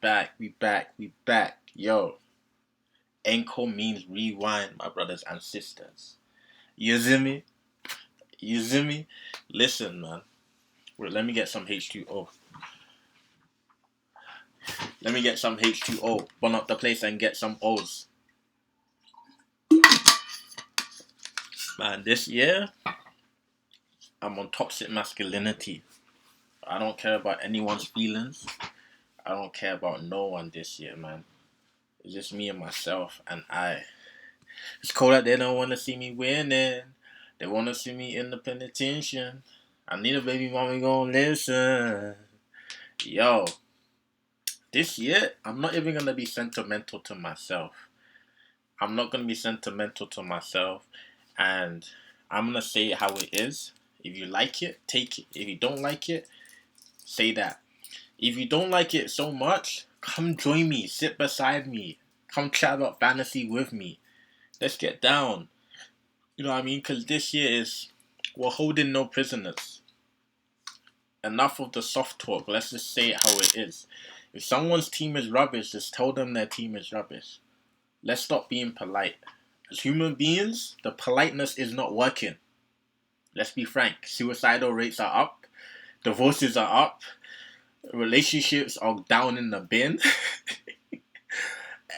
We back. Yo, encore means rewind, my brothers and sisters. You see me? You see me? Listen, man. Wait, let me get some H2O. Let me get some H2O. Burn up the place and get some O's. Man, this year, I'm on toxic masculinity. I don't care about anyone's feelings. I don't care about no one this year, man. It's just me and myself and I. It's cold out there, they don't want to see me winning. They want to see me in the penitentiary. I need a baby mama gonna listen. Yo, this year, I'm not even gonna be sentimental to myself. I'm not gonna be sentimental to myself. And I'm gonna say it how it is. If you like it, take it. If you don't like it, say that. If you don't like it so much, come join me. Sit beside me. Come chat about fantasy with me. Let's get down. You know what I mean? Because this year is, we're holding no prisoners. Enough of the soft talk. Let's just say it how it is. If someone's team is rubbish, just tell them their team is rubbish. Let's stop being polite. As human beings, the politeness is not working. Let's be frank. Suicidal rates are up. Divorces are up. Relationships are down in the bin.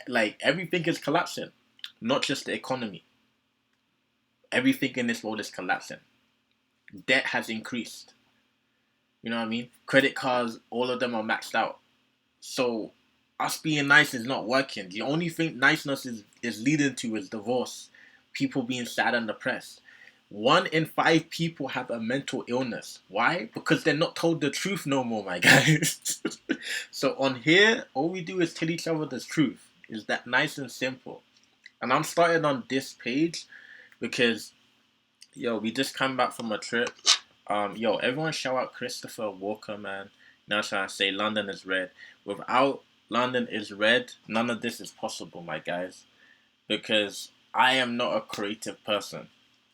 Like, everything is collapsing. Not just the economy. Everything in this world is collapsing. Debt has increased. You know what I mean? Credit cards, all of them are maxed out. So, us being nice is not working. The only thing niceness is leading to is divorce. People being sad and depressed. 1 in 5 people have a mental illness. Why? Because they're not told the truth no more, my guys. So on here, all we do is tell each other the truth. Is that nice and simple? And I'm starting on this page because, yo, we just come back from a trip. Yo, everyone shout out Christopher Walker, man. Now I'm trying to say London is red. Without London is red, none of this is possible, my guys. Because I am not a creative person.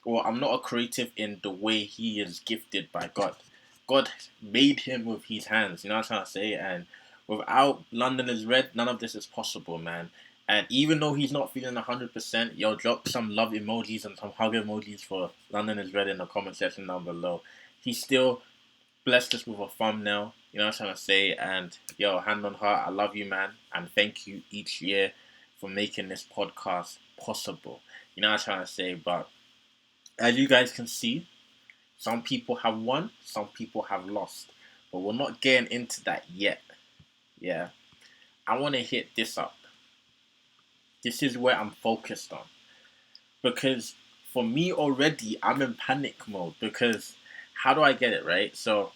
Or I'm not a creative in the way he is gifted by God. God made him with his hands, you know what I'm trying to say? And without London is red, none of this is possible, man. And even though he's not feeling 100%, yo, drop some love emojis and some hug emojis for London is red in the comment section down below. He still blessed us with a thumbnail, you know what I'm trying to say? And yo, hand on heart, I love you, man. And thank you each year for making this podcast possible. You know what I'm trying to say? But as you guys can see, some people have won, some people have lost. But we're not getting into that yet. Yeah. I want to hit this up. This is where I'm focused on. Because for me already, I'm in panic mode. Because how do I get it, right? So,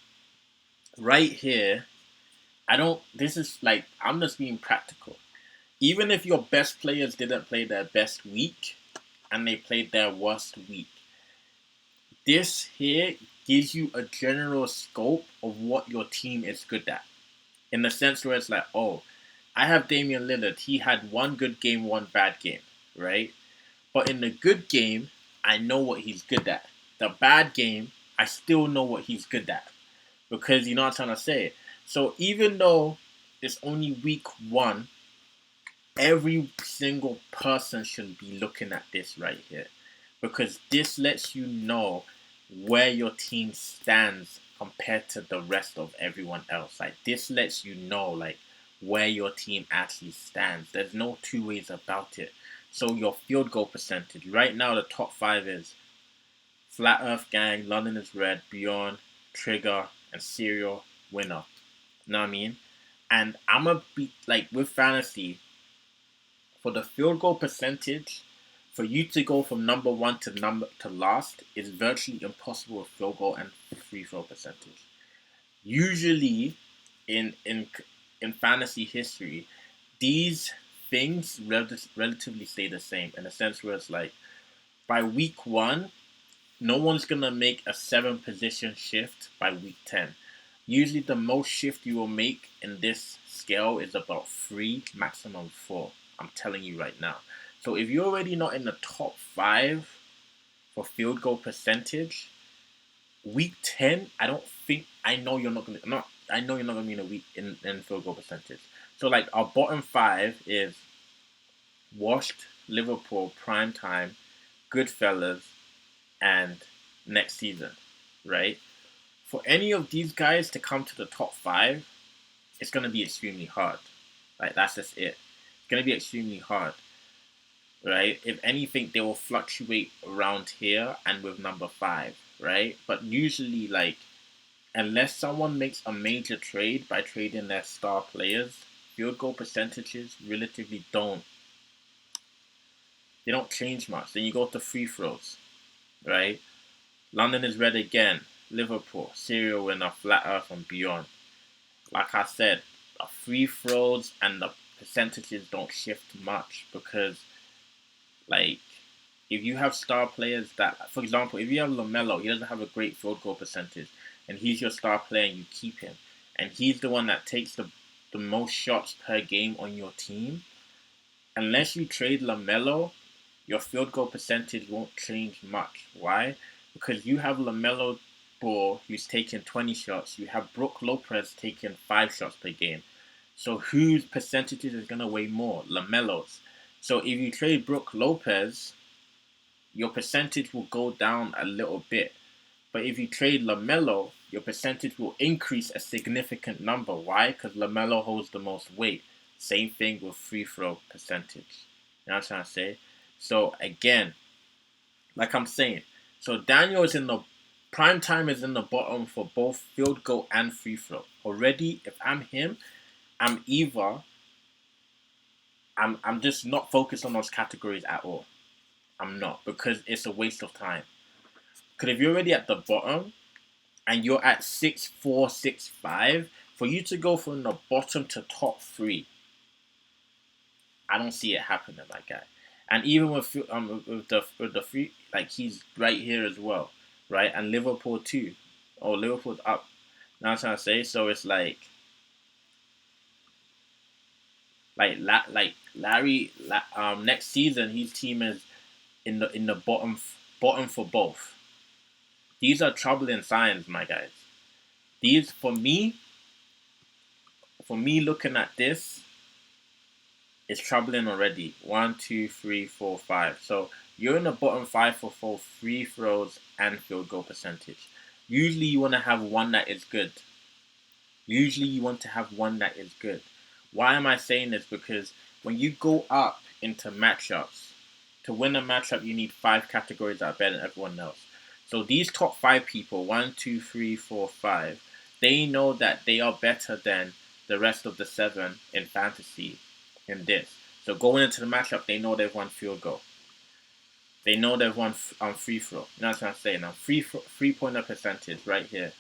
right here, this is like, I'm just being practical. Even if your best players didn't play their best week and they played their worst week, this here gives you a general scope of what your team is good at. In the sense where it's like, oh, I have Damian Lillard. He had one good game, one bad game, right? But in the good game, I know what he's good at. The bad game, I still know what he's good at. Because you know what I'm trying to say. So even though it's only week 1, every single person should be looking at this right here. Because this lets you know where your team stands compared to the rest of everyone else. Like, this lets you know, like, where your team actually stands. There's no two ways about it. So your field goal percentage. Right now, the top 5 is Flat Earth Gang, London is Red, Beyond, Trigger, and Serial Winner. You know what I mean? And I'm going to be, like, with fantasy, for the field goal percentage, for you to go from number 1 to last is virtually impossible with field goal and free throw percentage. Usually, in fantasy history, these things relatively stay the same in a sense where it's like, by week 1, no one's gonna make a 7-position shift by week 10. Usually, the most shift you will make in this scale is about 3, maximum 4. I'm telling you right now. So if you're already not in the top 5 for field goal percentage, week 10, I know you're not gonna be in a week in field goal percentage. So like our bottom five is Washed, Liverpool, Prime Time, Goodfellas, and Next Season, right? For any of these guys to come to the top five, it's gonna be extremely hard. Like that's just it. It's gonna be extremely hard, right? If anything, they will fluctuate around here and with number five, right? But usually, like unless someone makes a major trade by trading their star players, field goal percentages relatively don't change much. Then you go to free throws, right? London is red again. Liverpool, serial winner, flat earth and beyond. Like I said, the free throws and the percentages don't shift much because, like, if you have star players that, for example, if you have LaMelo, he doesn't have a great field goal percentage, and he's your star player and you keep him, and he's the one that takes the most shots per game on your team, unless you trade LaMelo, your field goal percentage won't change much. Why? Because you have LaMelo Ball who's taking 20 shots. You have Brook Lopez taking 5 shots per game. So whose percentages is going to weigh more? LaMelo's. So if you trade Brook Lopez, your percentage will go down a little bit. But if you trade LaMelo, your percentage will increase a significant number. Why? Because LaMelo holds the most weight. Same thing with free throw percentage. You know what I'm trying to say? So again, like I'm saying, so Daniel is in the prime time is in the bottom for both field goal and free throw. Already, if I'm him, I'm either I'm just not focused on those categories at all. I'm not because it's a waste of time. Because if you're already at the bottom and you're at 6'4", 6'5", for you to go from the bottom to top three, I don't see it happening, my guy. And even with the free, like he's right here as well, right? And Liverpool too. Oh, Liverpool's up. Now I'm trying to say, so it's like Larry. Next season his team is in the bottom for both. These are troubling signs, my guys. These for me looking at this, it's troubling already. 1, 2, 3, 4, 5. So you're in the bottom five for both free throws and field goal percentage. Usually you want to have one that is good. Why am I saying this? Because when you go up into matchups, to win a matchup, you need 5 categories that are better than everyone else. So these top 5 people, 1, 2, 3, 4, 5, they know that they are better than the rest of the 7 in fantasy in this. So going into the matchup, they know they've won field goal. They know they've won free throw. You know what I'm saying? Now, free pointer percentage right here.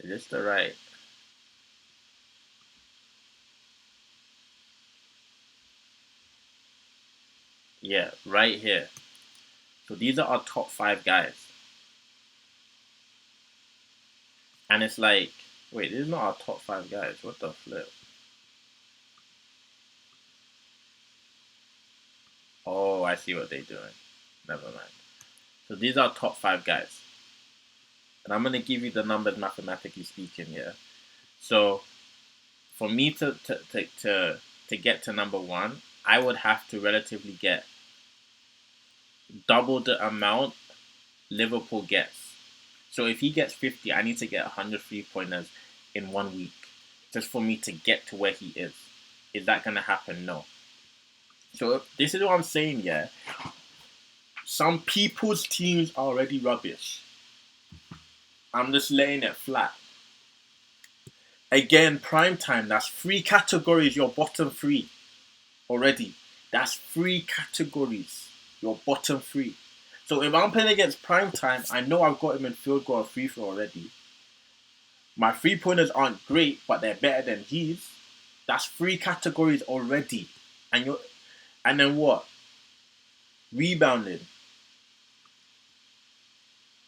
Is this the right? Yeah, right here. So these are our top 5 guys. And it's like, wait, this is not our top 5 guys. What the flip? Oh, I see what they're doing. Never mind. So these are top 5 guys. And I'm going to give you the numbers mathematically speaking here. So for me to get to number 1, I would have to relatively get double the amount Liverpool gets. So if he gets 50, I need to get 100 3-pointers in 1 week just for me to get to where he is. Is that going to happen? No. So this is what I'm saying, yeah. Some people's teams are already rubbish. I'm just laying it flat. Again, prime time, that's 3 categories, your bottom 3 already. That's 3 categories, your bottom 3. So if I'm playing against prime time, I know I've got him in field goal and free throw already. My 3-pointers aren't great, but they're better than his. That's 3 categories already. And then what? Rebounding.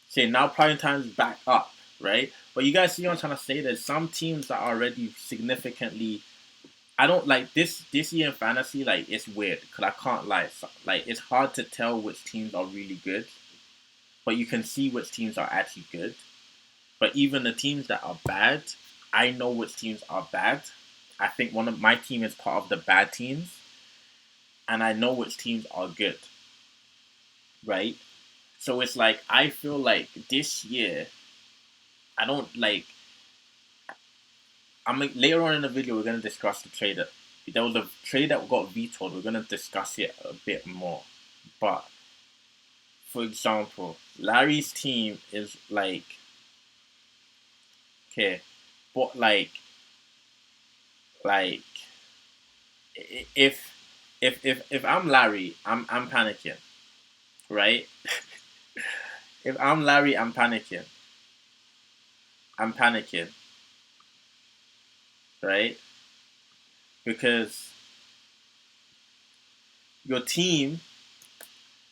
Say now prime time's back up, right? But you guys see what I'm trying to say? There's some teams that are already significantly. I don't like this year in fantasy. Like it's weird because I can't lie. Like it's hard to tell which teams are really good, but you can see which teams are actually good. But even the teams that are bad, I know which teams are bad. I think one of my team is part of the bad teams, and I know which teams are good, right? So it's like I feel like this year I don't like. I'm like, later on in the video we're gonna discuss the trade that there was a trade that got vetoed. We're gonna discuss it a bit more, but for example, Larry's team is like okay, but like if if I'm Larry, I'm panicking, right? If I'm Larry, I'm panicking, right? Because your team,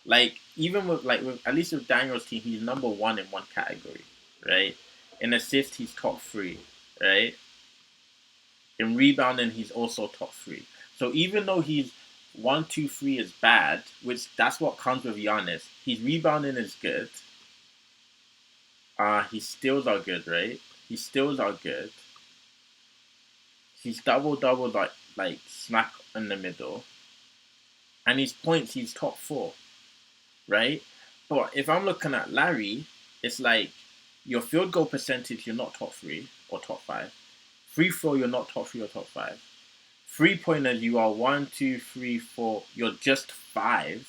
like even with at least with Daniel's team, he's number one in one category, right? In assists, he's top three, right? In rebounding, he's also top three. So even though he's 1, 2, 3 is bad, which that's what comes with Giannis. His rebounding is good. His steals are good, right? His steals are good. He's double like smack in the middle, and his points he's top four, right? But if I'm looking at Larry, it's like your field goal percentage you're not top three or top five. Free throw you're not top three or top five. 3 pointers you are 1, 2, 3, 4. You're just five,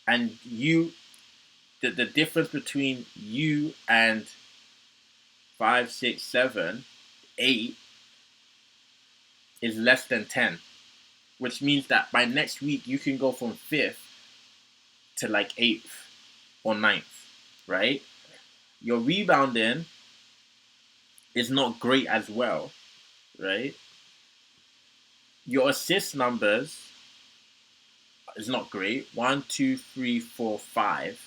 and the difference between you and 5, 6, 7, 8 is less than 10, which means that by next week you can go from fifth to like eighth or ninth, right? Your rebounding is not great as well, right? Your assist numbers is not great. 1, 2, 3, 4, 5,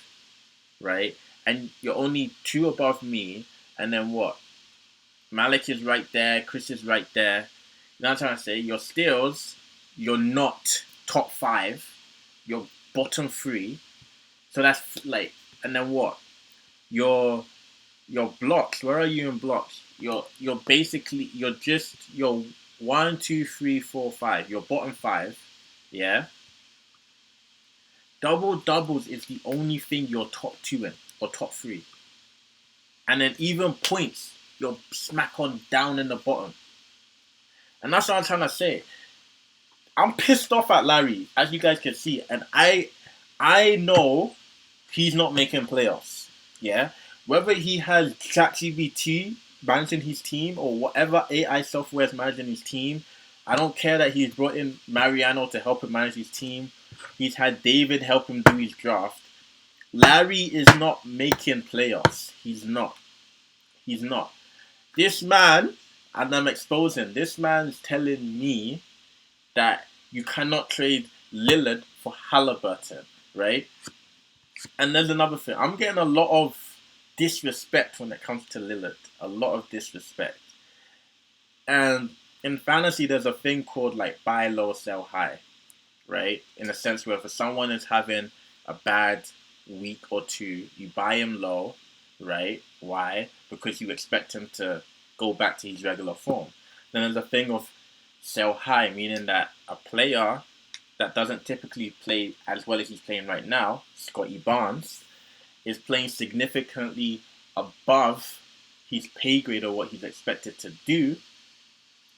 right? And you're only two above me. And then what? Malik is right there. Chris is right there. You know what I'm trying to say? Your steals, you're not top five. You're bottom three. So that's like, and then what? Your blocks. Where are you in blocks? You're basically you're 1, 2, 3, 4, 5. You're bottom five. Yeah. Double doubles is the only thing you're top two in or top three. And then even points, you're smack on down in the bottom. And that's what I'm trying to say. I'm pissed off at Larry, as you guys can see, and I know he's not making playoffs. Yeah, whether he has ChatGPT managing his team or whatever AI software is managing his team, I don't care that he's brought in Mariano to help him manage his team. He's had David help him do his draft. Larry is not making playoffs. He's not. He's not. This man, and I'm exposing, this man's telling me that you cannot trade Lillard for Halliburton, right? And there's another thing. I'm getting a lot of disrespect when it comes to Lillard. A lot of disrespect. And in fantasy, there's a thing called like buy low, sell high, right? In a sense where if someone is having a bad week or two, you buy him low, right? Why? Because you expect him to go back to his regular form. Then there's a thing of sell high, meaning that a player that doesn't typically play as well as he's playing right now, Scotty Barnes, is playing significantly above his pay grade or what he's expected to do,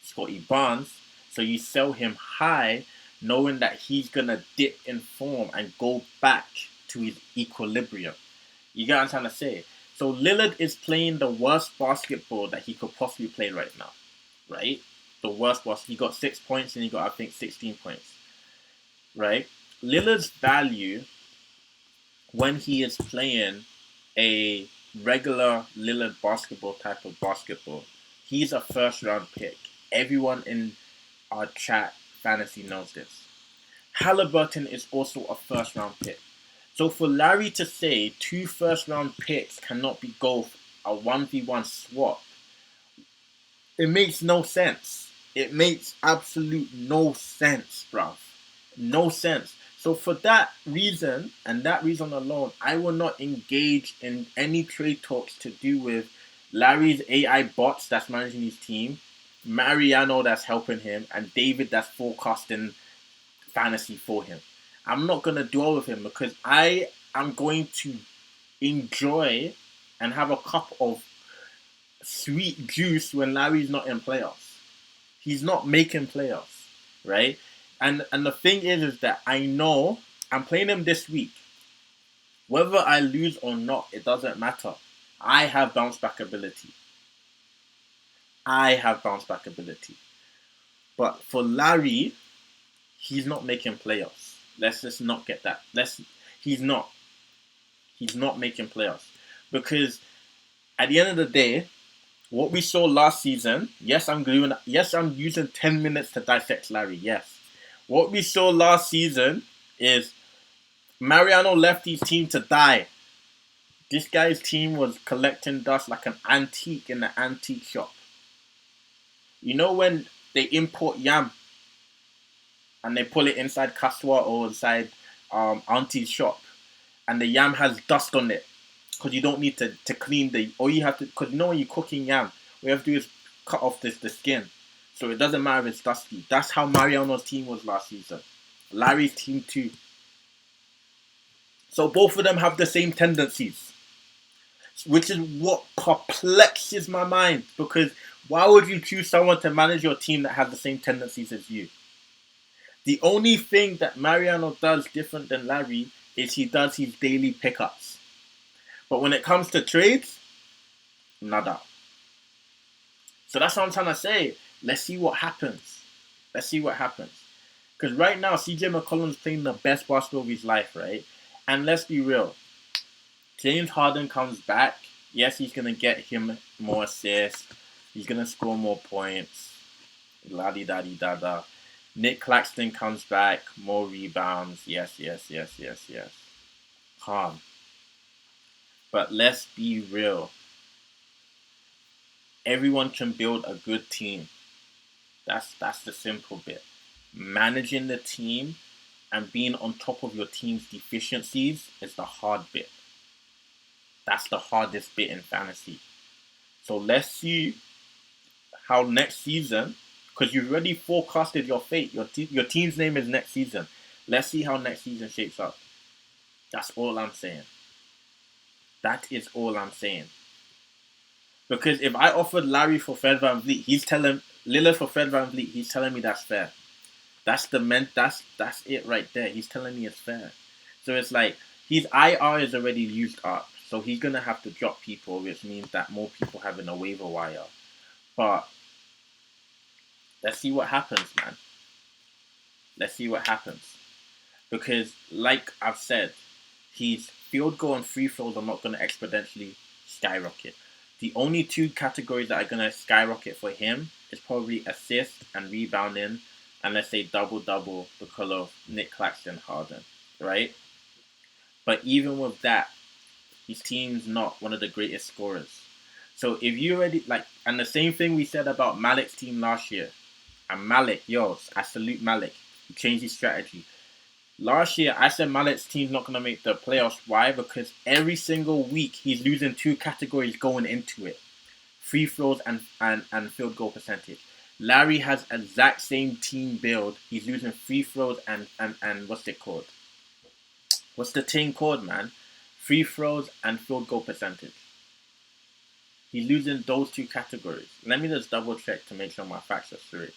Scotty Barnes. So you sell him high, knowing that he's going to dip in form and go back to his equilibrium. You get what I'm trying to say? So Lillard is playing the worst basketball that he could possibly play right now, right? The worst basketball. He got 6 points and he got, I think, 16 points, right? Lillard's value when he is playing a regular Lillard basketball type of basketball, he's a first round pick. Everyone in our chat fantasy knows this. Halliburton is also a first round pick. So for Larry to say 2 first round picks cannot be go a 1v1 swap, it makes no sense. It makes absolute no sense, bruv. No sense. So for that reason, and that reason alone, I will not engage in any trade talks to do with Larry's AI bots that's managing his team, Mariano that's helping him, and David that's forecasting fantasy for him. I'm not gonna dwell with him because I am going to enjoy and have a cup of sweet juice when Larry's not in playoffs. He's not making playoffs, right? And the thing is that I know I'm playing him this week. Whether I lose or not, it doesn't matter. I have bounce back ability. I have bounce back ability. But for Larry, he's not making playoffs. Let's just not get that. He's not. He's not making playoffs. Because at the end of the day, what we saw last season, yes, I'm using 10 minutes to dissect Larry, yes. What we saw last season is Mariano left his team to die. This guy's team was collecting dust like an antique in an antique shop. You know when they import yam and they pull it inside Kaswa or inside Auntie's shop and the yam has dust on it because you don't need to clean all you have to, because you know when you're cooking yam, what you have to do is cut off the skin. So it doesn't matter if it's dusty. That's how Mariano's team was last season. Larry's team too. So both of them have the same tendencies, which is what perplexes my mind. Because why would you choose someone to manage your team that has the same tendencies as you? The only thing that Mariano does different than Larry is he does his daily pickups. But when it comes to trades, nada. So that's what I'm trying to say. Let's see what happens. Let's see what happens. Because right now, CJ McCollum's playing the best basketball of his life, right? And let's be real. James Harden comes back. Yes, he's going to get him more assists. He's going to score more points. La-di-da-di-da-da. Nick Claxton comes back. More rebounds. Yes. Calm. But let's be real. Everyone can build a good team. That's the simple bit. Managing the team and being on top of your team's deficiencies is the hard bit. That's the hardest bit in fantasy. So let's see how next season, because you've already forecasted your fate. Your team's name is next season. Let's see how next season shapes up. That's all I'm saying. That is all I'm saying. Because if I offered Larry for Fred VanVleet, Lillard for Fred VanVleet, he's telling me that's fair. That's it right there. He's telling me it's fair. So it's like his IR is already used up. So he's gonna have to drop people, which means that more people have in a waiver wire. But let's see what happens, man. Let's see what happens. Because like I've said, his field goal and free throws are not gonna exponentially skyrocket. The only two categories that are gonna skyrocket for him is probably assist and rebounding, and let's say double-double because of Nick Claxton Harden, right? But even with that, his team's not one of the greatest scorers. So if you already, and the same thing we said about Malik's team last year, and Malik, I salute Malik. He changed his strategy. Last year, I said Malik's team's not going to make the playoffs. Why? Because every single week, he's losing two categories going into it. Free throws and field goal percentage. Larry has exact same team build. He's losing free throws and what's it called? What's the thing called, man? Free throws and field goal percentage. He's losing those two categories. Let me just double check to make sure my facts are straight.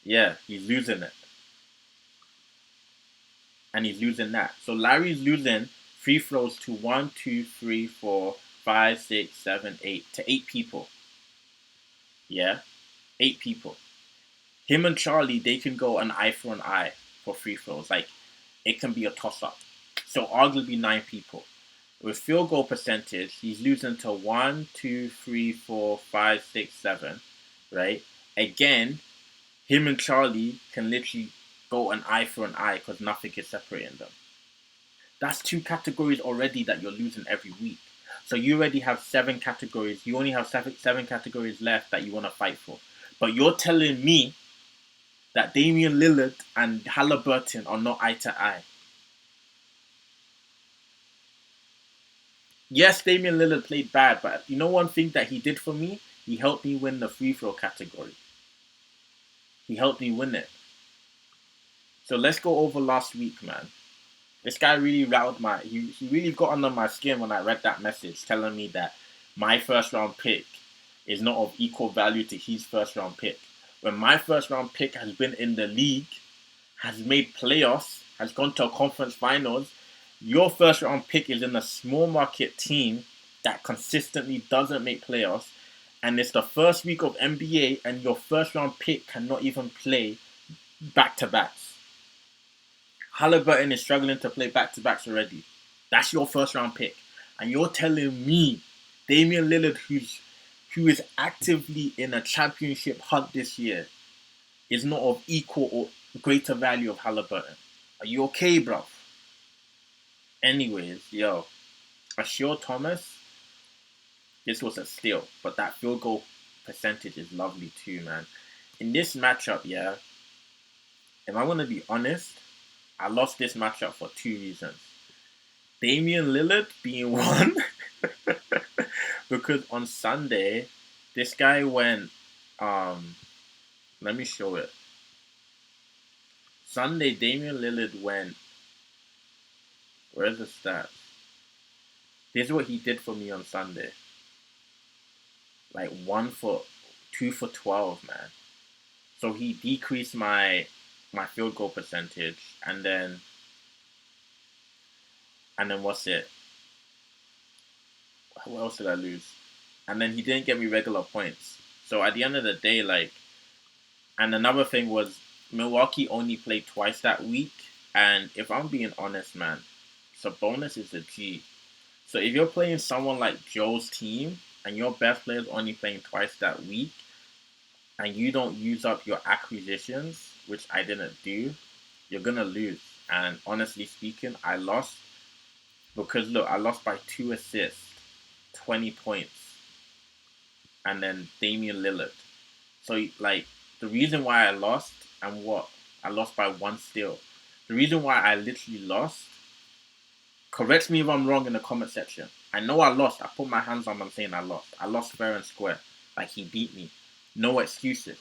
Yeah, he's losing it. And he's losing that. So Larry's losing free throws to 1, 2, 3, 4, 5, 6, 7, 8 to 8 people. Yeah, 8 people. Him and Charlie, they can go an eye for an eye for free throws. Like, it can be a toss-up. So arguably 9 people. With field goal percentage, he's losing to 1, 2, 3, 4, 5, 6, 7. Right? Again, him and Charlie can literally go an eye for an eye because nothing is separating them. That's 2 categories already that you're losing every week. So you already have 7 categories. You only have seven categories left that you want to fight for. But you're telling me that Damian Lillard and Halliburton are not eye to eye. Yes, Damian Lillard played bad, but you know one thing that he did for me? He helped me win the free throw category. He helped me win it. So let's go over last week, man. This guy really riled my. He really got under my skin when I read that message telling me that my first round pick is not of equal value to his first round pick. When my first round pick has been in the league, has made playoffs, has gone to a conference finals, your first round pick is in a small market team that consistently doesn't make playoffs, and it's the first week of NBA, and your first round pick cannot even play back to backs. Halliburton is struggling to play back to backs already. That's your first round pick. And you're telling me Damian Lillard, who is actively in a championship hunt this year, is not of equal or greater value of Halliburton. Are you okay, bro? Anyways, yo, Ashore Thomas, this was a steal, but that field goal percentage is lovely too, man. In this matchup, yeah, if I'm gonna be honest, I lost this matchup for two reasons. Damian Lillard being one, because on Sunday, this guy went, let me show it. Sunday, Damian Lillard went, where's the stats? This is what he did for me on Sunday. Like 2 for 12, man. So he decreased my field goal percentage, and then what's it? What else did I lose? And then he didn't get me regular points. So at the end of the day, like, and another thing was Milwaukee only played twice that week. And if I'm being honest, man, Sabonis is a G. So if you're playing someone like Joe's team and your best player is only playing twice that week, and you don't use up your acquisitions, which I didn't do, you're gonna lose. And honestly speaking, I lost because look, I lost by 2 assists, 20 points, and then Damian Lillard. So like the reason why I lost and what I lost by one steal. The reason why I literally lost. Correct me if I'm wrong in the comment section. I know I lost. I put my hands on. I'm saying I lost. I lost fair and square. Like he beat me. No excuses.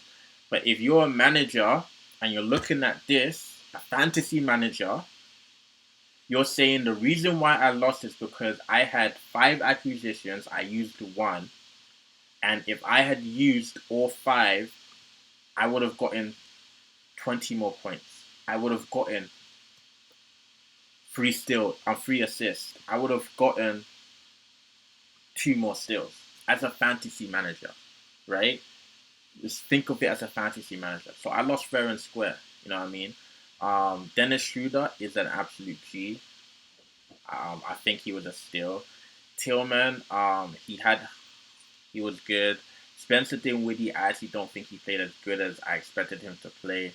But if you're a manager and you're looking at this, a fantasy manager, you're saying the reason why I lost is because I had 5 acquisitions. I used one, and if I had used all 5, I would have gotten 20 more points. I would have gotten 3 assists. I would have gotten 2 more steals as a fantasy manager, right? Just think of it as a fantasy manager. So I lost fair and square. You know what I mean? Dennis Schroeder is an absolute G. I think he was a steal. Tillman, he was good. Spencer Dinwiddie, I actually don't think he played as good as I expected him to play.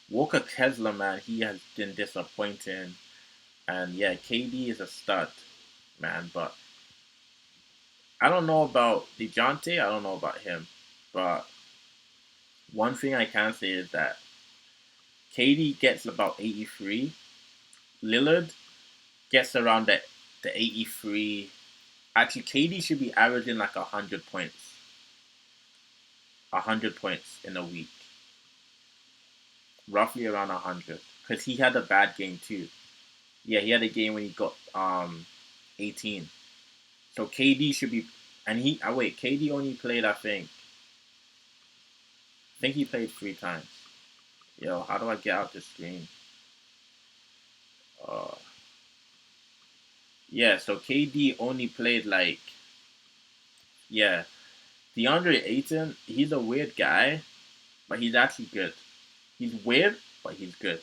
Walker Kessler, man, he has been disappointing. And yeah, KD is a stud, man. But I don't know about DeJounte. I don't know about him. But one thing I can say is that KD gets about 83. Lillard gets around the 83. Actually, KD should be averaging like 100 points. 100 points in a week. Roughly around 100. Because he had a bad game too. Yeah, he had a game when he got 18. So KD should be, and KD only played, I think he played 3 times. Yo, how do I get out the screen? Uh, yeah, so KD only played like, yeah, DeAndre Ayton, he's a weird guy, but he's actually good. He's weird, but he's good,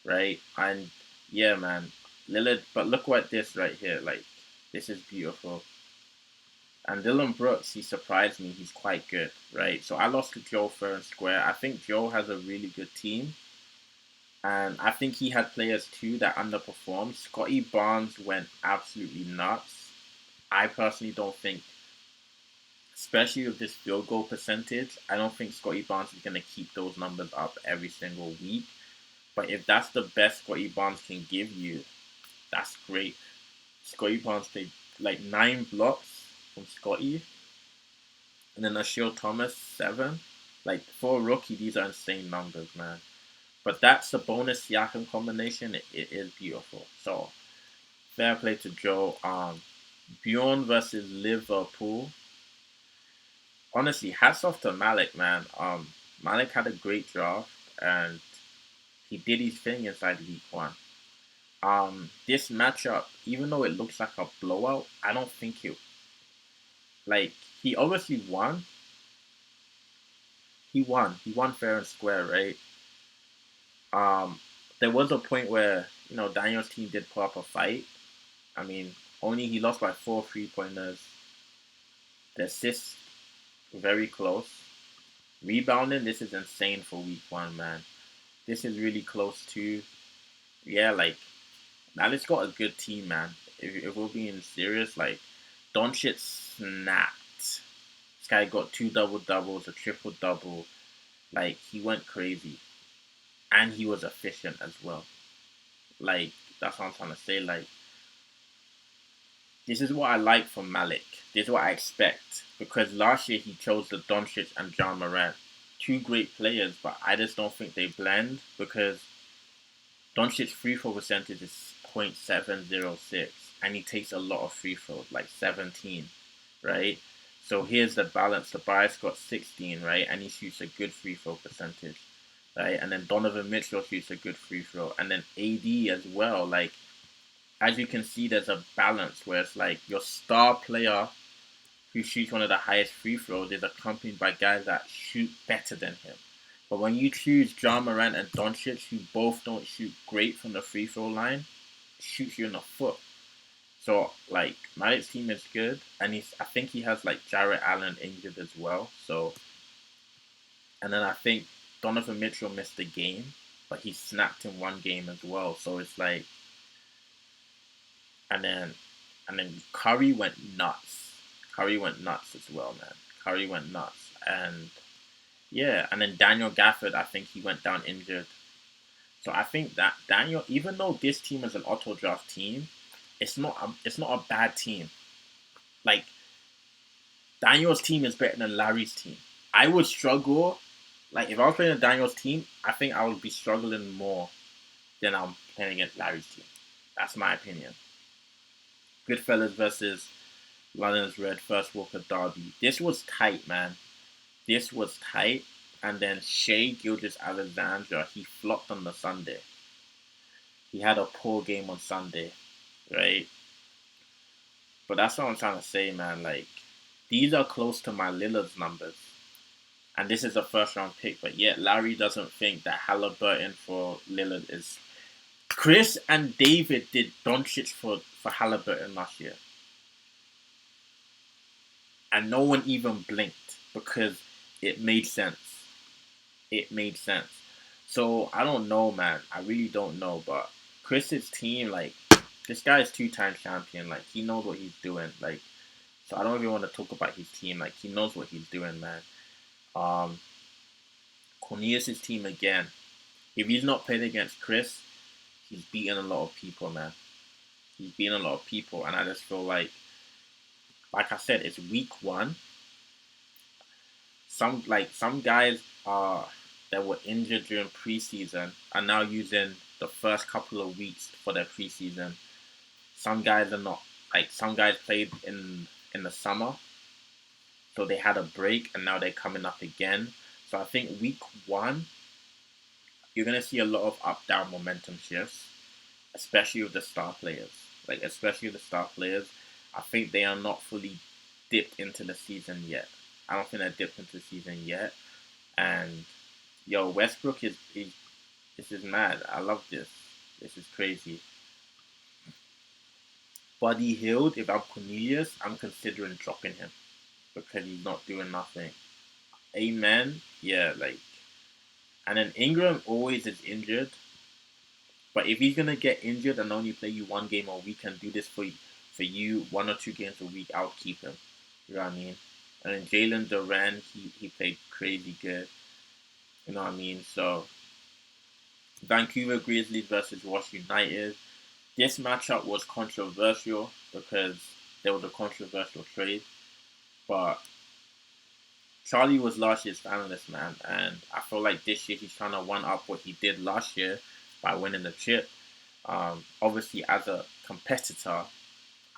right? And yeah, man, Lillard, but look what this right here, like, this is beautiful. And Dylan Brooks, he surprised me. He's quite good, right? So I lost to Joe fair and square. I think Joe has a really good team. And I think he had players too that underperformed. Scotty Barnes went absolutely nuts. I personally don't think, especially with this field goal percentage, I don't think Scotty Barnes is going to keep those numbers up every single week. But if that's the best Scotty Barnes can give you, that's great. Scotty Barnes played like 9 blocks from Scotty, and then Ashiel Thomas 7. Like for a rookie, these are insane numbers, man. But that's the bonus Siakam combination. It is beautiful. So fair play to Joe. Bjorn versus Liverpool. Honestly, hats off to Malik, man. Malik had a great draft and he did his thing inside week one. This matchup, even though it looks like a blowout, I don't think it. Like he obviously won. He won. He won fair and square, right? Um, there was a point where Daniel's team did put up a fight. I mean, only he lost by 4 3-pointers. The assist very close. Rebounding, this is insane for week one, man. This is really close to, yeah, like Malik's got a good team, man. If we're being serious, like Doncic snapped. This guy got 2 double doubles, a triple double. Like he went crazy, and he was efficient as well. Like that's what I'm trying to say. Like this is what I like from Malik. This is what I expect because last year he chose the Doncic and John Morant, two great players, but I just don't think they blend because Doncic's free throw percentage is .706, and he takes a lot of free throws, like 17, right? So here's the balance. Tobias got 16, right? And he shoots a good free throw percentage, right? And then Donovan Mitchell shoots a good free throw. And then AD as well. Like, as you can see, there's a balance where it's like your star player who shoots one of the highest free throws is accompanied by guys that shoot better than him. But when you choose John Morant and Doncic, who both don't shoot great from the free throw line, it shoots you in the foot. So like Malik's team is good, and I think he has like Jarrett Allen injured as well. So, and then I think Donovan Mitchell missed a game, but he snapped in one game as well. So it's like, and then Curry went nuts. Curry went nuts as well, man. Curry went nuts, and yeah, and then Daniel Gafford, I think he went down injured. So I think that Daniel, even though this team is an auto draft team, it's not a bad team. Like Daniel's team is better than Larry's team. I would struggle. Like if I was playing a Daniel's team, I think I would be struggling more than I'm playing against Larry's team. That's my opinion. Goodfellas versus London's Red First Walker Derby. This was tight, man. This was tight. And then Shea Gilgis Alexandra, he flopped on the Sunday. He had a poor game on Sunday, right? But that's what I'm trying to say, man. Like, these are close to my Lillard's numbers. And this is a first round pick, but yet Larry doesn't think that Halliburton for Lillard is. Chris and David did Doncic for Halliburton last year. And no one even blinked because it made sense. It made sense. So I don't know, man. I really don't know. But Chris's team, like, this guy is 2-time champion. Like, he knows what he's doing. Like, so I don't even want to talk about his team. Like, he knows what he's doing, man. Cornelius' team again. If he's not played against Chris, he's beaten a lot of people, man. He's beaten a lot of people, and I just feel like I said, it's week one. Some guys that were injured during preseason are now using the first couple of weeks for their preseason. Some guys are not. Like some guys played in the summer, so they had a break, and now they're coming up again. So I think week one, you're gonna see a lot of up-down momentum shifts, especially with the star players. Like especially the star players, I think they are not fully dipped into the season yet. I don't think they're dipped into the season yet. And yo, Westbrook is this is mad. I love this. This is crazy. Buddy Hield, if I'm Cornelius, I'm considering dropping him because he's not doing nothing. Amen. Yeah, like, and then Ingram always is injured. But if he's gonna get injured and only play you one game a week and do this for you 1 or 2 games a week, I'll keep him. You know what I mean? And then Jalen Duran, he played crazy good. You know what I mean? So Vancouver Grizzlies versus Washington United. This matchup was controversial because there was a controversial trade, but Charlie was last year's finalist, man, and I feel like this year he's trying to one up what he did last year by winning the chip. Obviously, as a competitor,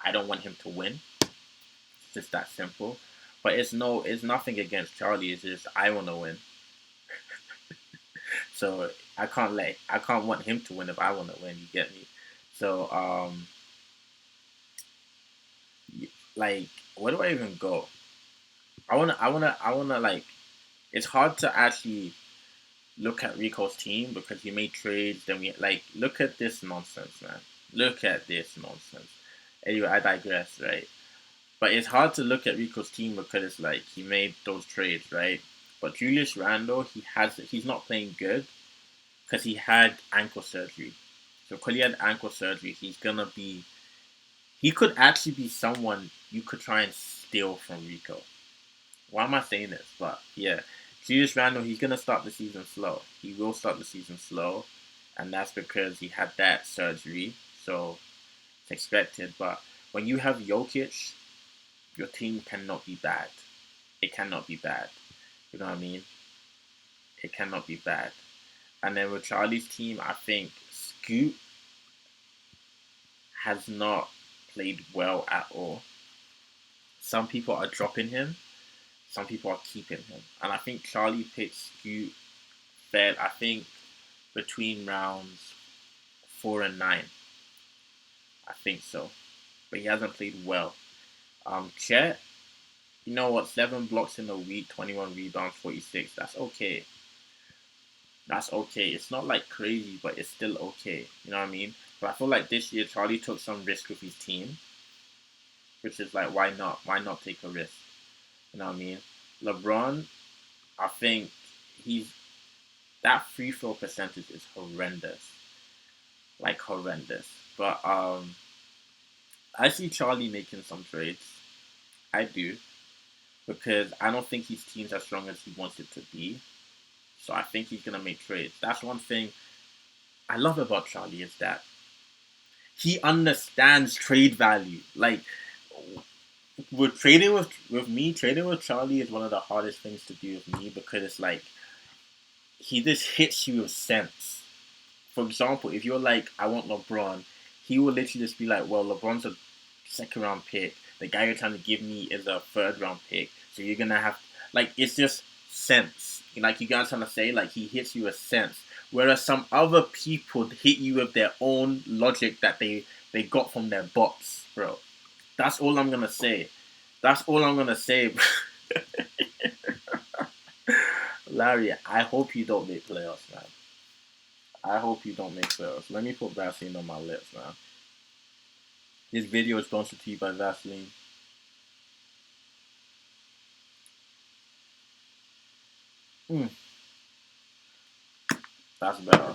I don't want him to win. It's just that simple. But it's nothing against Charlie. It's just I want to win. So I can't want him to win if I want to win. You get me? So like, where do I even go? I wanna like. It's hard to actually look at Rico's team because he made trades. Then we like look at this nonsense, man. Look at this nonsense. Anyway, I digress, right? But it's hard to look at Rico's team because it's like he made those trades, right? But Julius Randle, he's not playing good because he had ankle surgery. So because he had ankle surgery, he could actually be someone you could try and steal from Rico. Why am I saying this? But yeah, Julius Randle, he's gonna start the season slow. He will start the season slow, and that's because he had that surgery. So it's expected. But when you have Jokic, your team cannot be bad. It cannot be bad. You know what I mean? It cannot be bad. And then with Charlie's team, I think Scoot has not played well at all. Some people are dropping him. Some people are keeping him. And I think Charlie picked Scoot fair. I think between rounds 4 and 9. I think so. But he hasn't played well. Chet, you know what? 7 blocks in a week, 21 rebounds, 46. That's okay. That's okay. It's not like crazy, but it's still okay. You know what I mean? But I feel like this year Charlie took some risk with his team, which is like, why not? Why not take a risk? You know what I mean? LeBron, I think he's that free throw percentage is horrendous, like horrendous. But I see Charlie making some trades. I do because I don't think his team's as strong as he wants it to be. So I think he's gonna make trades. That's one thing I love about Charlie is that he understands trade value. Like with trading with Charlie is one of the hardest things to do with me because it's like he just hits you with sense. For example, if you're like, I want LeBron, he will literally just be like, well, LeBron's a second round pick. The guy you're trying to give me is a third round pick. So you're gonna have like it's just sense. Like you guys trying to say, like he hits you with sense. Whereas some other people hit you with their own logic that they got from their bots, bro. That's all I'm gonna say. That's all I'm gonna say. Larry, I hope you don't make playoffs, man. I hope you don't make playoffs. Let me put Vaseline on my lips, man. This video is sponsored to you by Vaseline. Mm, that's better.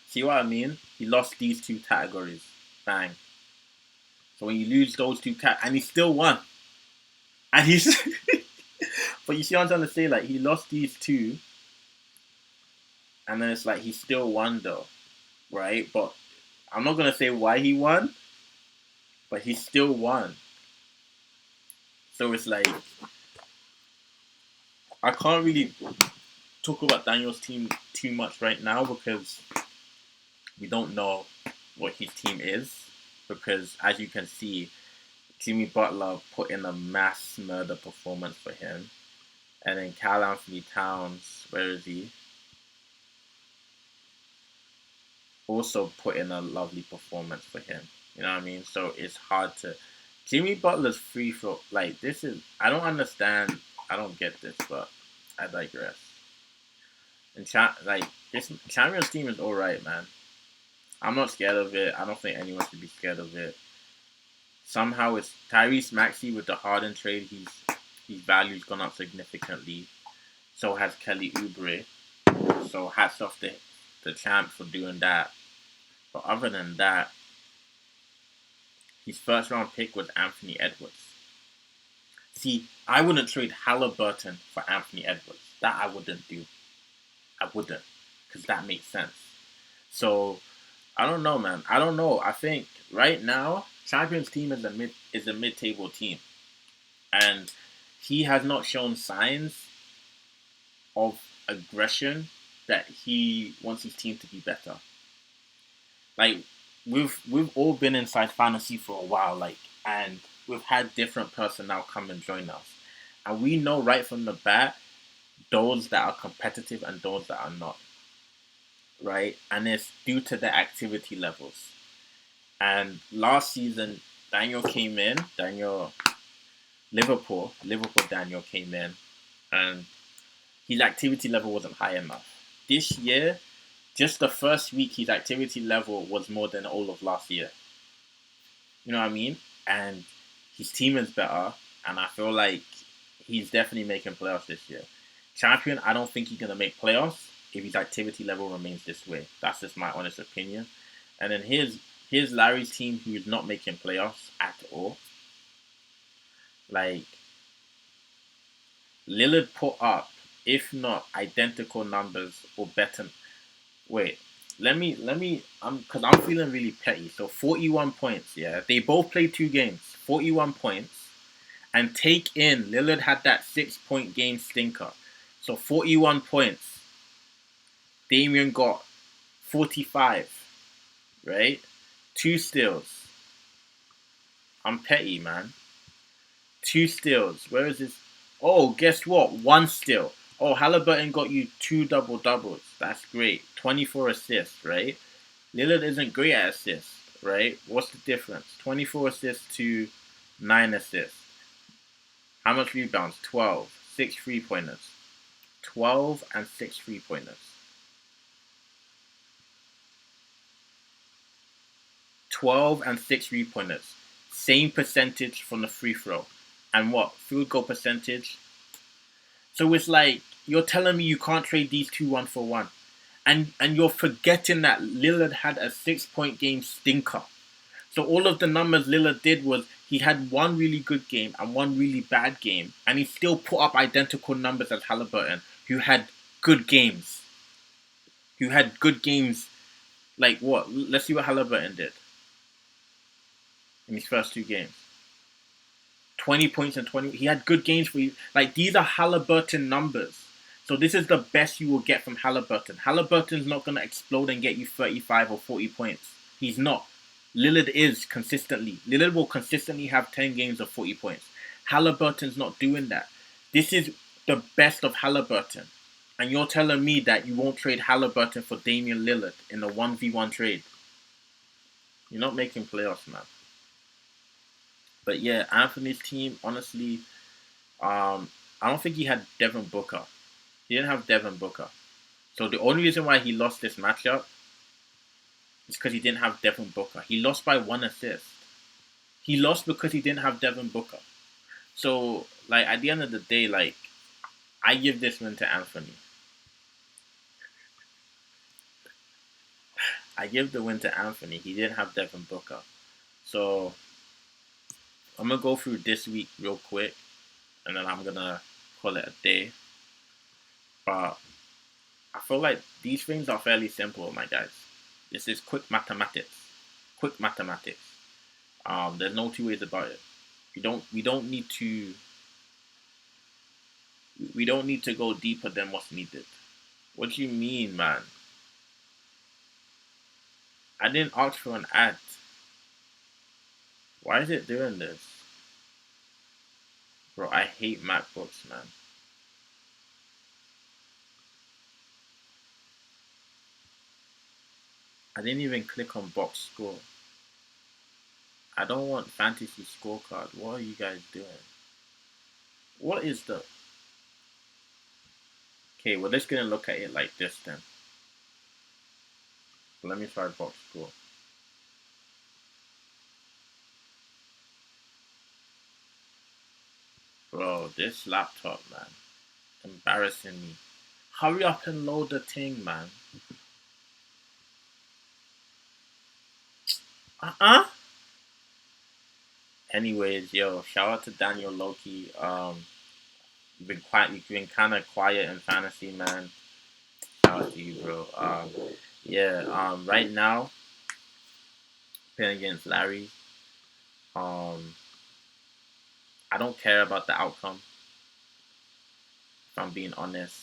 See what I mean? He lost these 2 categories. Bang. So when you lose those and he still won. And he's but you see what I'm trying to say? Like he lost these two and then it's like he still won though. Right? But I'm not gonna say why he won, but he still won. So it's like I can't really talk about Daniel's team too much right now because we don't know what his team is. Because as you can see, Jimmy Butler put in a mass murder performance for him. And then Cal Anthony Towns, where is he? Also put in a lovely performance for him. You know what I mean? So it's hard to. Jimmy Butler's free throw, like this is. I don't understand. I don't get this, but I digress. And like this Champions team is all right, man. I'm not scared of it. I don't think anyone should be scared of it. Somehow it's Tyrese Maxey with the Harden trade. His value's gone up significantly. So has Kelly Oubre. So hats off to the champ for doing that. But other than that, his first round pick was Anthony Edwards. See, I wouldn't trade Halliburton for Anthony Edwards. That I wouldn't do. I wouldn't. Because that makes sense. So, I don't know, man. I don't know. I think right now, Champions team is a mid table team, and he has not shown signs of aggression that he wants his team to be better. Like we've all been inside fantasy for a while, like, and we've had different personnel come and join us, and we know right from the bat those that are competitive and those that are not, right? And it's due to their activity levels. And last season, Daniel Liverpool Daniel came in, and his activity level wasn't high enough. This year, just the first week, his activity level was more than all of last year. You know what I mean? And his team is better, and I feel like he's definitely making playoffs this year. Champion, I don't think he's gonna make playoffs if his activity level remains this way. That's just my honest opinion. And then here's Larry's team, who is not making playoffs at all. Like, Lillard put up, if not identical numbers or better. Wait, because I'm feeling really petty. So 41 points, yeah. They both played 2 games, 41 points, and take in Lillard had that 6 point game stinker. So 41 points. Damian got 45, right? 2 steals. I'm petty, man. 2 steals. Where is this? Oh, guess what? 1 steal. Oh, Halliburton got you 2 double-doubles. That's great. 24 assists, right? Lillard isn't great at assists, right? What's the difference? 24 assists to 9 assists. How much rebounds? 12. 6 3-pointers. 12 and 6 3-pointers. 12 and 6 3-pointers. Same percentage from the free throw. And what? Field goal percentage. So it's like, you're telling me you can't trade these two 1-for-1. And you're forgetting that Lillard had a 6 point game stinker. So all of the numbers Lillard did was he had one really good game and one really bad game, and he still put up identical numbers as Halliburton, who had good games. Who had good games, like what? Let's see what Halliburton did in his first 2 games. 20 points and 20. He had good games for you. Like, these are Halliburton numbers. So this is the best you will get from Halliburton. Halliburton's not going to explode and get you 35 or 40 points. He's not. Lillard is consistently. Lillard will consistently have 10 games of 40 points. Halliburton's not doing that. This is the best of Halliburton. And you're telling me that you won't trade Halliburton for Damian Lillard in a 1v1 trade. You're not making playoffs, man. But yeah, Anthony's team, honestly, I don't think he had Devin Booker. He didn't have Devin Booker. So the only reason why he lost this matchup is because he didn't have Devin Booker. He lost by 1 assist. He lost because he didn't have Devin Booker. So, like, at the end of the day, like, I give this win to Anthony. I give the win to Anthony. He didn't have Devin Booker. So, I'm going to go through this week real quick, and then I'm going to call it a day. But I feel like these things are fairly simple, my guys. This is quick mathematics. Quick mathematics. There's no two ways about it. We don't need to go deeper than what's needed. What do you mean, man? I didn't ask for an ad. Why is it doing this? Bro, I hate MacBooks, man. I didn't even click on box score. I don't want fantasy scorecard. What are you guys doing? What is the... Okay, we're just gonna look at it like this then. Let me try box score. Bro, this laptop, man. Embarrassing me. Hurry up and load the thing, man. Anyways, yo, shout out to Daniel Loki. You've been kind of quiet in fantasy, man. Shout out to you, bro. Right now, playing against Larry. I don't care about the outcome. If I'm being honest,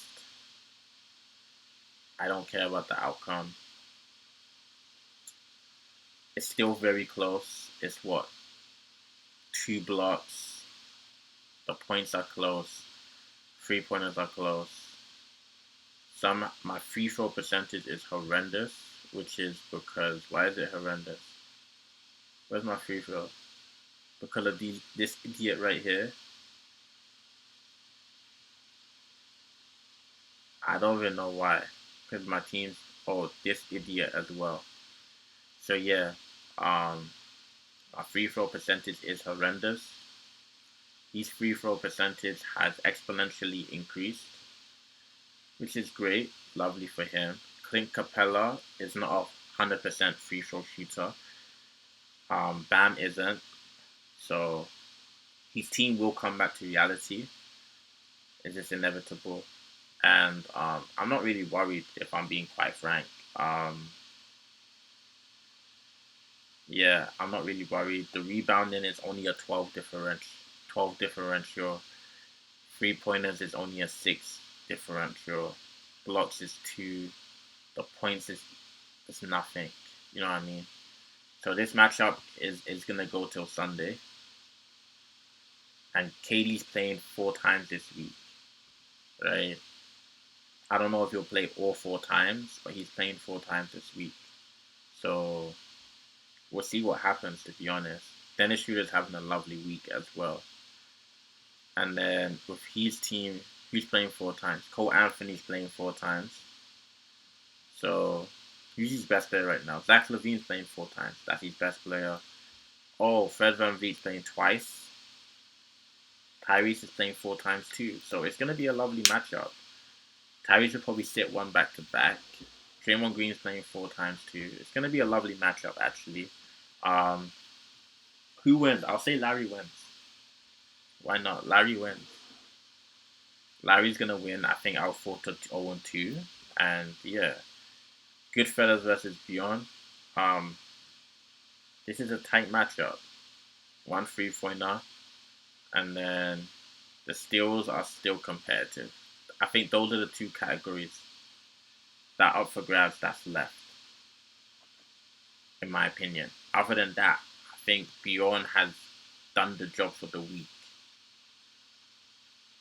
I don't care about the outcome. It's still very close. It's what, 2 blocks. The points are close. 3 pointers are close. My free throw percentage is horrendous, which is because why is it horrendous? Where's my free throw? Because of this idiot right here. I don't even know why. Because my team's this idiot as well. So yeah, my free throw percentage is horrendous. His free throw percentage has exponentially increased, which is great, lovely for him. Clint Capella is not a 100% free throw shooter. Bam isn't. So his team will come back to reality. It's just inevitable. And I'm not really worried if I'm being quite frank. Yeah, I'm not really worried. The rebounding is only a 12 differential. 3 pointers is only a 6 differential. Blocks is 2. The points is nothing. You know what I mean? So this matchup is gonna go till Sunday. And KD's playing 4 times this week. Right? I don't know if he'll play all 4 times, but he's playing 4 times this week. So we'll see what happens, to be honest. Dennis Schroeder's having a lovely week as well. And then with his team, he's playing 4 times. Cole Anthony's playing 4 times. So he's his best player right now. Zach LaVine's playing 4 times. That's his best player. Oh, Fred VanVleet's playing twice. Tyrese is playing 4 times too. So it's going to be a lovely matchup. Tyrese will probably sit one back to back. Draymond Green's playing 4 times too. It's going to be a lovely matchup, actually. Who wins? I'll say Larry wins. Why not? Larry wins. Larry's going to win. I think I'll fall to 0-2. And yeah, Goodfellas versus Beyond. This is a tight matchup. 1 3-pointer. And then the steals are still competitive. I think those are the 2 categories that are up for grabs that's left, in my opinion. Other than that, I think Bjorn has done the job for the week.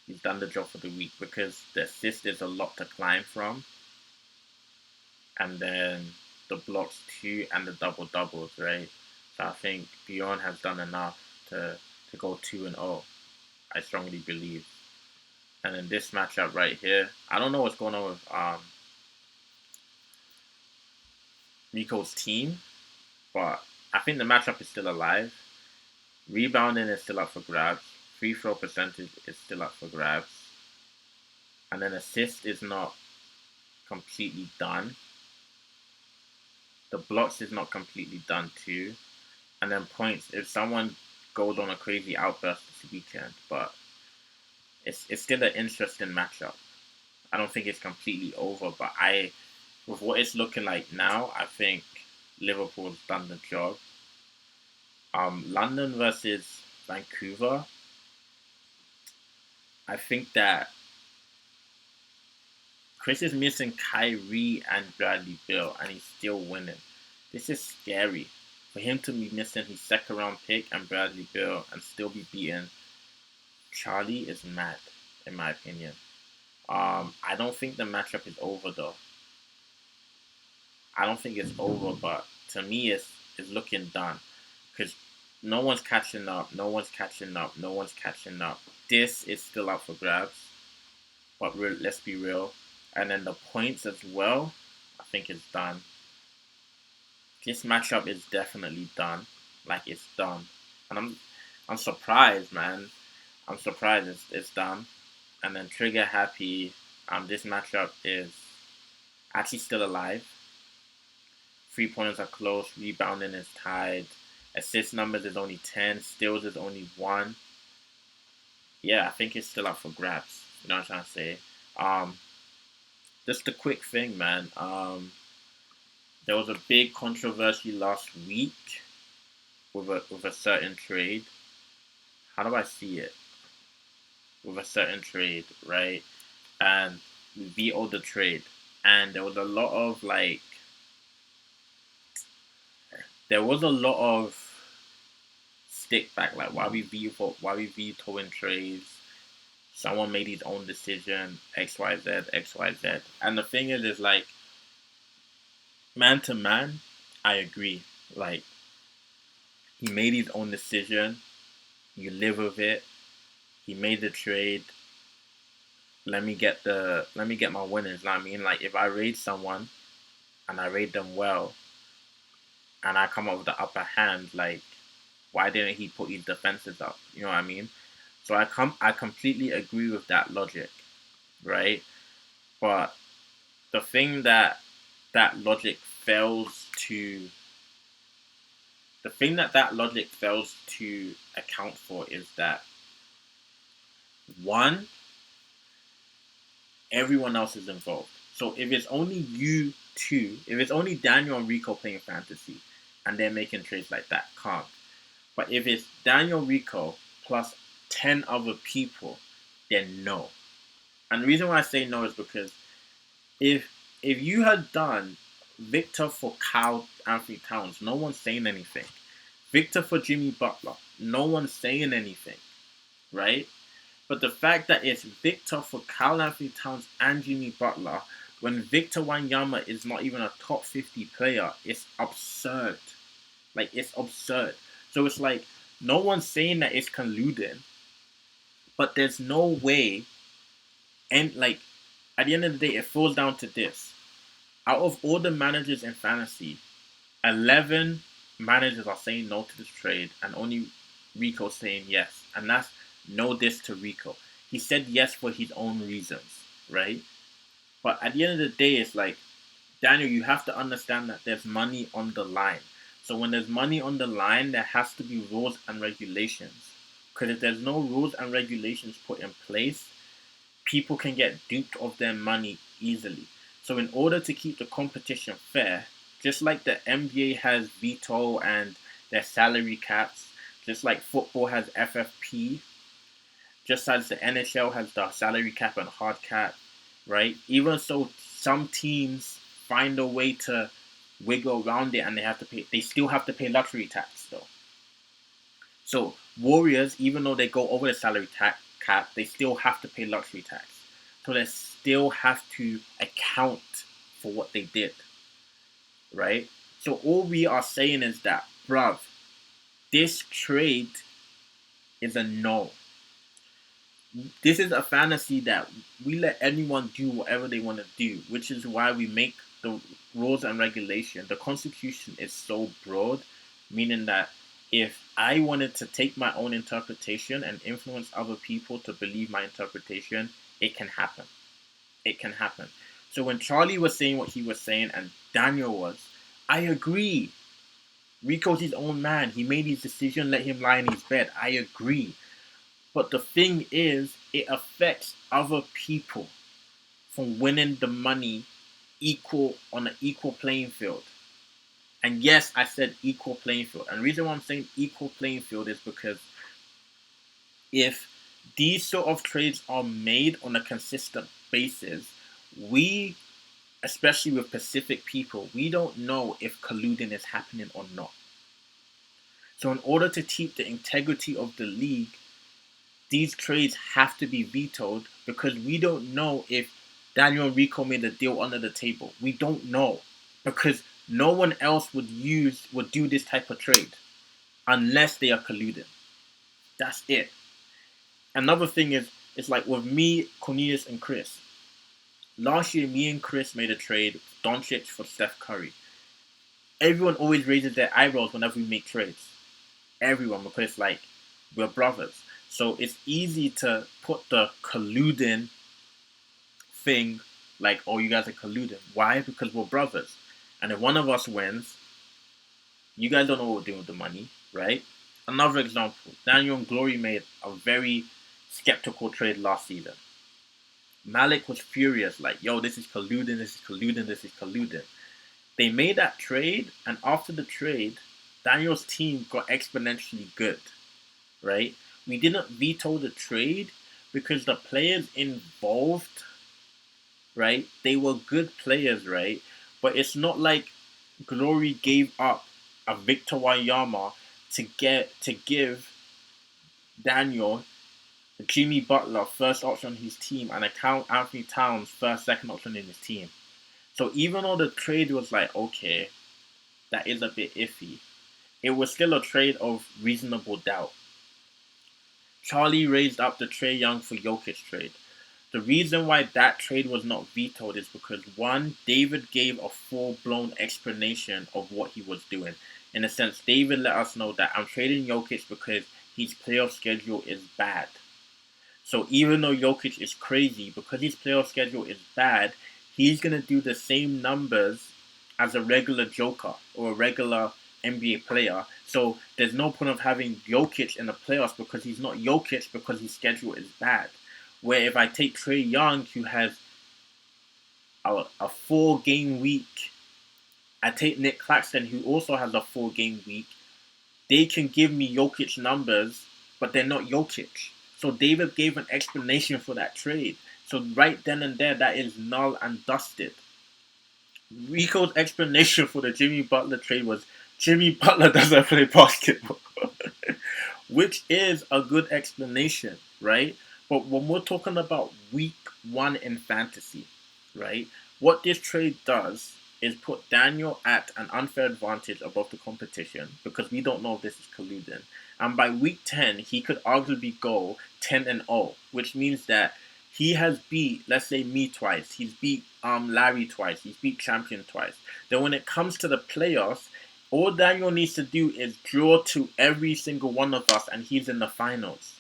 He's done the job for the week because the assist is a lot to climb from. And then the blocks too and the double doubles, right? So I think Bjorn has done enough to go 2-0. I strongly believe. And then this matchup right here, I don't know what's going on with Rico's team, but I think the matchup is still alive. Rebounding is still up for grabs. Free throw percentage is still up for grabs. And then assist is not completely done. The blocks is not completely done too. And then points, if someone goes on a crazy outburst this weekend, but it's still an interesting matchup. I don't think it's completely over, but with what it's looking like now, I think Liverpool's done the job. London versus Vancouver. I think that Chris is missing Kyrie and Bradley Beal, and he's still winning. This is scary. For him to be missing his second round pick and Bradley Beal and still be beating Charlie is mad, in my opinion. I don't think the matchup is over though. I don't think it's over, but to me, it's looking done because no one's catching up. No one's catching up. No one's catching up. This is still up for grabs, but let's be real. And then the points as well, I think it's done. This matchup is definitely done. Like it's done, and I'm surprised, man. I'm surprised it's done. And then trigger happy. This matchup is actually still alive. 3 pointers are close. Rebounding is tied. Assist numbers is only 10. Steals is only 1. Yeah, I think it's still up for grabs. You know what I'm trying to say? Just a quick thing, man. There was a big controversy last week with a certain trade. How do I see it? With a certain trade, right? And we vetoed the trade, and there was a lot of stick back, like why we vetoing trades. Someone made his own decision, XYZ, XYZ. And the thing is like, man to man, I agree. Like, he made his own decision. You live with it. He made the trade. Let me get my winners. You know what I mean? Like, if I raid someone and I raid them well and I come up with the upper hand, like, why didn't he put his defenses up? You know what I mean? So I completely agree with that logic, right? But the thing that logic fails to the thing that logic fails to account for is that, one, everyone else is involved. So if it's only you two, if it's only Daniel and Rico playing fantasy and they're making trades like that, can't. But if it's Daniel, Rico plus 10 other people, then no. And the reason why I say no is because if you had done Victor for Carl Anthony Towns, no one's saying anything. Victor for Jimmy Butler, no one's saying anything, right? But the fact that it's Victor for Carl Anthony Towns and Jimmy Butler, when Victor Wanyama is not even a top 50 player, it's absurd. Like, it's absurd. So it's like, no one's saying that it's colluding, but there's no way. And like, at the end of the day, it falls down to this. Out of all the managers in fantasy, 11 managers are saying no to this trade, and only Rico saying yes. And that's no diss to Rico. He said yes for his own reasons, right? But at the end of the day, it's like, Daniel, you have to understand that there's money on the line. So when there's money on the line, there has to be rules and regulations. Because if there's no rules and regulations put in place, people can get duped of their money easily. So in order to keep the competition fair, just like the NBA has veto and their salary caps, just like football has FFP, just as the NHL has the salary cap and hard cap, right? Even so, some teams find a way to wiggle around it, and they still have to pay luxury tax though. So Warriors, even though they go over the salary cap, they still have to pay luxury tax. So they still have to account for what they did, right? So all we are saying is that, bruv, this trade is a no. This is a fantasy that we let anyone do whatever they want to do, which is why we make the rules and regulation. The Constitution is so broad, meaning that if I wanted to take my own interpretation and influence other people to believe my interpretation, it can happen. It can happen. So when Charlie was saying what he was saying and Daniel was, I agree. Rico's his own man. He made his decision, let him lie in his bed. I agree. But the thing is, it affects other people from winning the money on an equal playing field. And yes, I said equal playing field. And the reason why I'm saying equal playing field is because if these sort of trades are made on a consistent basis, we, especially with Pacific people, we don't know if colluding is happening or not. So in order to keep the integrity of the league, these trades have to be vetoed because we don't know if Daniel and Rico made a deal under the table. We don't know because no one else would do this type of trade unless they are colluding. That's it. Another thing is, it's like with me, Cornelius, and Chris. Last year, me and Chris made a trade, Doncic for Steph Curry. Everyone always raises their eyebrows whenever we make trades. Everyone, because it's like, we're brothers. So it's easy to put the colluding thing, like, oh, you guys are colluding. Why? Because we're brothers. And if one of us wins, you guys don't know what we're doing with the money, right? Another example, Daniel and Glory made a very skeptical trade last season. Malik was furious, like, yo, this is colluding, this is colluding, this is colluding. They made that trade, and after the trade, Daniel's team got exponentially good, right? We didn't veto the trade because the players involved, right? They were good players, right? But it's not like Glory gave up a Victor Wanyama to give Daniel Jimmy Butler first option on his team and account Anthony Towns second option in his team. So even though the trade was like, okay, that is a bit iffy, it was still a trade of reasonable doubt. Charlie raised up the Trae Young for Jokic trade. The reason why that trade was not vetoed is because, one, David gave a full-blown explanation of what he was doing. In a sense, David let us know that I'm trading Jokic because his playoff schedule is bad. So even though Jokic is crazy, because his playoff schedule is bad, he's going to do the same numbers as a regular Joker or a regular NBA player. So there's no point of having Jokic in the playoffs because he's not Jokic because his schedule is bad. Where if I take Trae Young, who has a 4-game week, I take Nick Claxton, who also has a 4-game week, they can give me Jokic numbers, but they're not Jokic. So David gave an explanation for that trade. So right then and there, that is null and dusted. Rico's explanation for the Jimmy Butler trade was Jimmy Butler doesn't play basketball. Which is a good explanation, right? But when we're talking about week 1 in fantasy, right? What this trade does is put Daniel at an unfair advantage above the competition because we don't know if this is colluding. And by week 10, he could arguably go 10-0, which means that he has beat, let's say, me twice. He's beat Larry twice. He's beat Champion twice. Then when it comes to the playoffs, all Daniel needs to do is draw to every single one of us, and he's in the finals.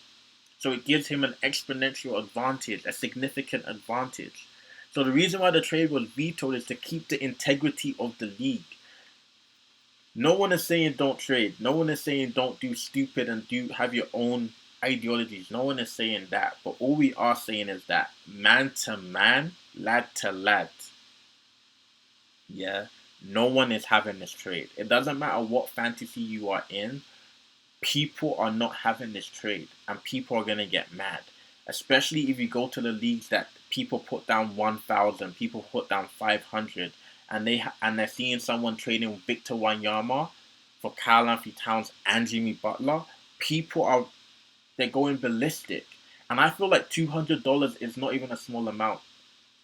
So it gives him an exponential advantage, a significant advantage. So the reason why the trade was vetoed is to keep the integrity of the league. No one is saying don't trade. No one is saying don't do stupid and have your own ideologies. No one is saying that. But all we are saying is that man to man, lad to lad, yeah, no one is having this trade. It doesn't matter what fantasy you are in. People are not having this trade, and people are going to get mad. Especially if you go to the leagues that people put down 1,000, people put down 500, and they're seeing someone trading Victor Wanyama for Karl Anthony Towns and Jimmy Butler. They're going ballistic, and I feel like $200 is not even a small amount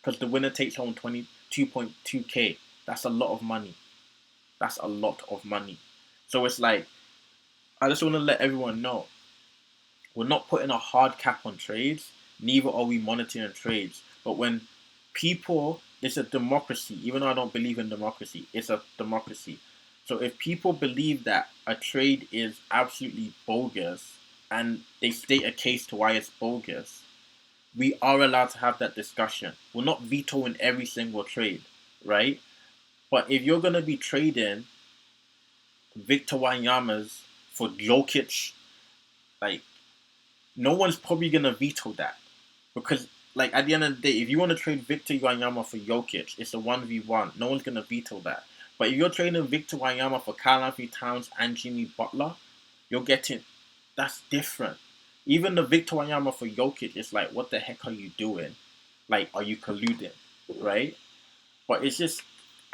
because the winner takes home 22.2k. That's a lot of money. That's a lot of money. So it's like, I just want to let everyone know, we're not putting a hard cap on trades, neither are we monitoring trades. But when it's a democracy, even though I don't believe in democracy, it's a democracy. So if people believe that a trade is absolutely bogus and they state a case to why it's bogus, we are allowed to have that discussion. We're not vetoing every single trade, right? But if you're going to be trading Victor Wanyama's for Jokic, like, no one's probably going to veto that. Because, like, at the end of the day, if you want to trade Victor Wanyama for Jokic, it's a 1v1. No one's going to veto that. But if you're trading Victor Wanyama for Karl Anthony Towns and Jimmy Butler, you're getting... That's different. Even the Victor Wanyama for Jokic, it's like, what the heck are you doing? Like, are you colluding? Right? But it's just...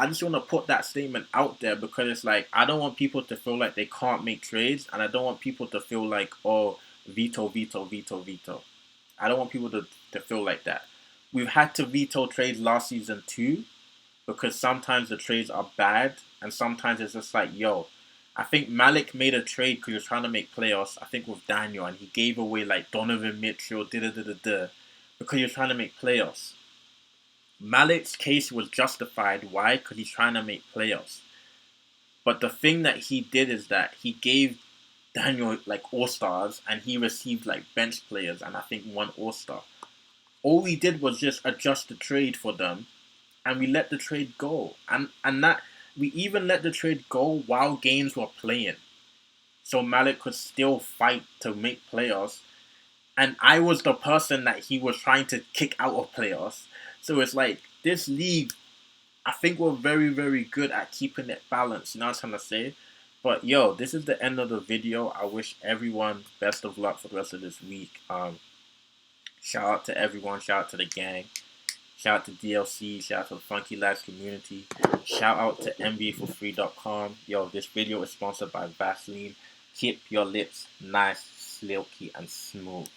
I just want to put that statement out there because it's like, I don't want people to feel like they can't make trades, and I don't want people to feel like, oh, veto, veto, veto, veto. I don't want people to feel like that. We've had to veto trades last season too, because sometimes the trades are bad, and sometimes it's just like, yo, I think Malik made a trade because he was trying to make playoffs, I think with Daniel, and he gave away like Donovan Mitchell, because he was trying to make playoffs. Malik's case was justified. Why? Because he's trying to make playoffs. But the thing that he did is that he gave Daniel like all-stars and he received like bench players and I think one all-star. All we did was just adjust the trade for them and we let the trade go. And that we even let the trade go while games were playing. So Malik could still fight to make playoffs. And I was the person that he was trying to kick out of playoffs. So it's like, this league, I think we're very, very good at keeping it balanced. You know what I'm trying to say? But yo, this is the end of the video. I wish everyone best of luck for the rest of this week. Shout out to everyone. Shout out to the gang. Shout out to DLC. Shout out to the Funky Lads community. Shout out to NBAforfree.com. Yo, this video is sponsored by Vaseline. Keep your lips nice, silky, and smooth.